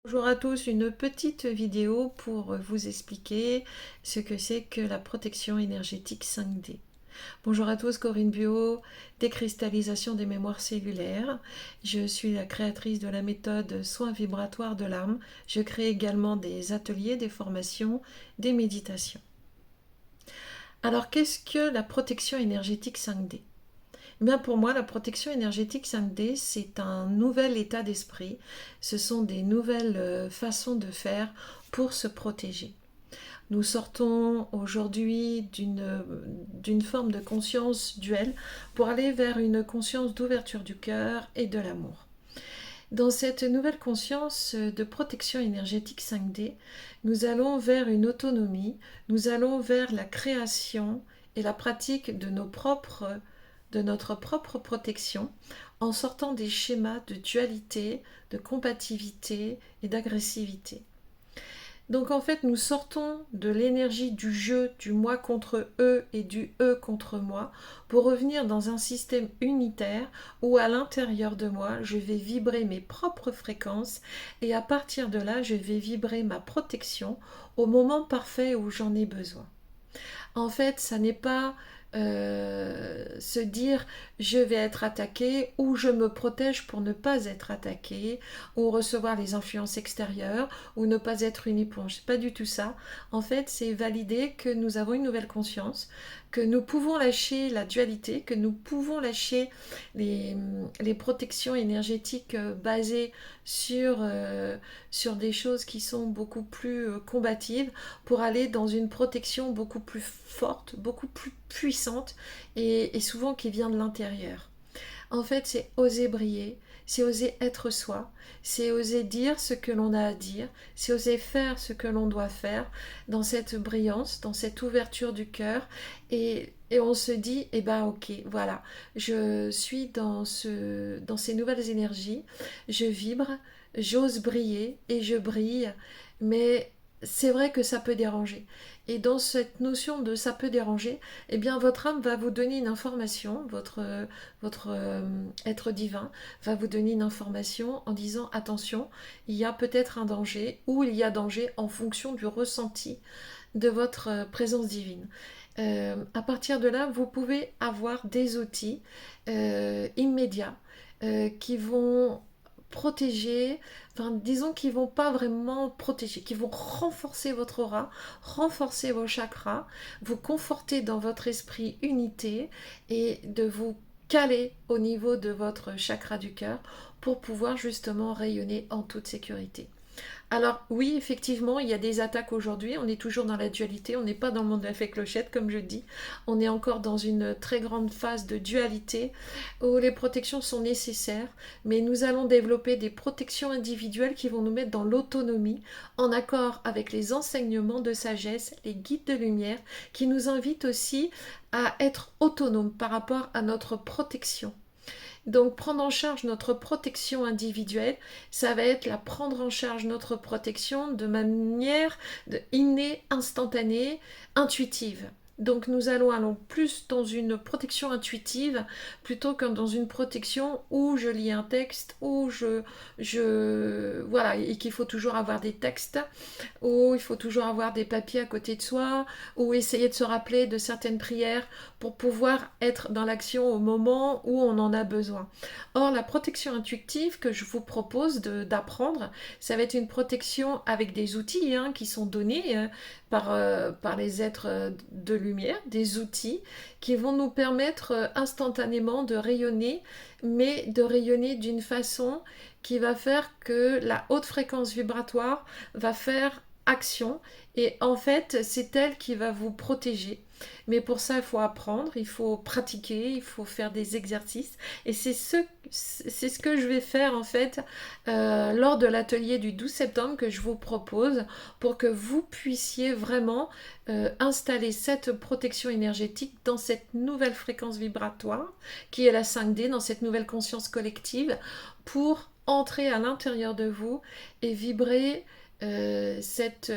Bonjour à tous, une petite vidéo pour vous expliquer ce que c'est que la protection énergétique 5D. Bonjour à tous, Corinne Buot, décristallisation des mémoires cellulaires. Je suis la créatrice de la méthode soins vibratoires de l'âme. Je crée également des ateliers, des formations, des méditations. Alors qu'est-ce que la protection énergétique 5D? Bien pour moi, la protection énergétique 5D, c'est un nouvel état d'esprit. Ce sont des nouvelles façons de faire pour se protéger. Nous sortons aujourd'hui d'une forme de conscience duelle pour aller vers une conscience d'ouverture du cœur et de l'amour. Dans cette nouvelle conscience de protection énergétique 5D, nous allons vers une autonomie, nous allons vers la création et la pratique de notre propre protection en sortant des schémas de dualité, de combativité et d'agressivité. Donc en fait, nous sortons de l'énergie du jeu, du moi contre eux et du eux contre moi, pour revenir dans un système unitaire où à l'intérieur de moi, je vais vibrer mes propres fréquences et à partir de là, je vais vibrer ma protection au moment parfait où j'en ai besoin. En fait, ça n'est pas se dire je vais être attaqué ou je me protège pour ne pas être attaqué ou recevoir les influences extérieures ou ne pas être une éponge. C'est pas du tout ça. En fait, c'est valider que nous avons une nouvelle conscience, que nous pouvons lâcher la dualité, que nous pouvons lâcher les protections énergétiques basées sur des choses qui sont beaucoup plus combatives pour aller dans une protection beaucoup plus forte, beaucoup plus puissante et souvent qui vient de l'intérieur. En fait, c'est oser briller, c'est oser être soi, c'est oser dire ce que l'on a à dire, c'est oser faire ce que l'on doit faire dans cette brillance, dans cette ouverture du cœur et on se dit, eh ben ok, voilà, je suis dans ces nouvelles énergies, je vibre, j'ose briller et je brille, mais c'est vrai que ça peut déranger. Et dans cette notion de ça peut déranger, eh bien votre âme va vous donner une information, votre être divin va vous donner une information en disant attention, il y a peut-être un danger ou il y a danger en fonction du ressenti de votre présence divine. À partir de là, vous pouvez avoir des outils immédiats qui vont protéger, enfin disons qu'ils vont pas vraiment protéger, qui vont renforcer votre aura, renforcer vos chakras, vous conforter dans votre esprit unité et de vous caler au niveau de votre chakra du cœur pour pouvoir justement rayonner en toute sécurité. Alors oui, effectivement, il y a des attaques aujourd'hui, on est toujours dans la dualité, on n'est pas dans le monde de la fée clochette comme je dis, on est encore dans une très grande phase de dualité où les protections sont nécessaires, mais nous allons développer des protections individuelles qui vont nous mettre dans l'autonomie, en accord avec les enseignements de sagesse, les guides de lumière, qui nous invitent aussi à être autonomes par rapport à notre protection. Donc prendre en charge notre protection individuelle, ça va être la prendre en charge notre protection de manière innée, instantanée, intuitive. Donc nous allons plus dans une protection intuitive plutôt que dans une protection où je lis un texte, où voilà, et qu'il faut toujours avoir des textes, où il faut toujours avoir des papiers à côté de soi, ou essayer de se rappeler de certaines prières pour pouvoir être dans l'action au moment où on en a besoin. Or, la protection intuitive que je vous propose d'apprendre, ça va être une protection avec des outils qui sont donnés par les êtres de lumière, des outils qui vont nous permettre instantanément de rayonner, mais de rayonner d'une façon qui va faire que la haute fréquence vibratoire va faire action et en fait c'est elle qui va vous protéger, mais pour ça il faut apprendre, il faut pratiquer, il faut faire des exercices et c'est ce que je vais faire en fait lors de l'atelier du 12 septembre que je vous propose pour que vous puissiez vraiment installer cette protection énergétique dans cette nouvelle fréquence vibratoire qui est la 5D, dans cette nouvelle conscience collective pour entrer à l'intérieur de vous et vibrer cette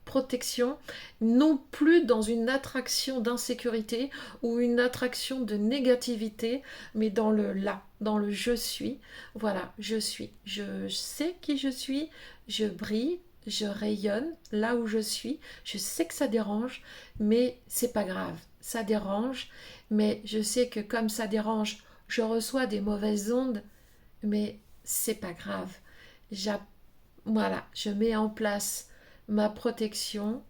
protection, non plus dans une attraction d'insécurité ou une attraction de négativité, mais dans le là, dans le je suis. Voilà, je suis. Je sais qui je suis, je brille, je rayonne là où je suis. Je sais que ça dérange, mais c'est pas grave. Ça dérange, mais je sais que comme ça dérange, je reçois des mauvaises ondes, mais c'est pas grave. Voilà, je mets en place ma protection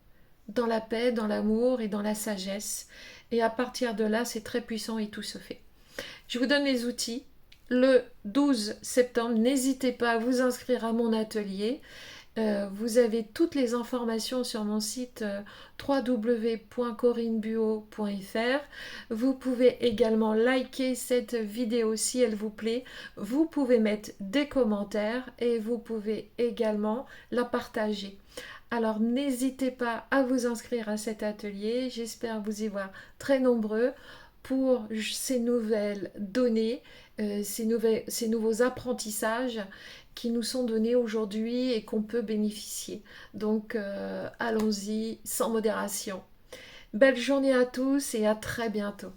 dans la paix, dans l'amour et dans la sagesse. Et à partir de là, c'est très puissant et tout se fait. Je vous donne les outils. Le 12 septembre, n'hésitez pas à vous inscrire à mon atelier. Vous avez toutes les informations sur mon site www.corinnebuot.fr. Vous pouvez également liker cette vidéo si elle vous plaît. Vous pouvez mettre des commentaires et vous pouvez également la partager. Alors n'hésitez pas à vous inscrire à cet atelier. J'espère vous y voir très nombreux pour ces nouvelles données, ces nouveaux apprentissages qui nous sont donnés aujourd'hui et qu'on peut bénéficier. Donc allons-y sans modération. Belle journée à tous et à très bientôt.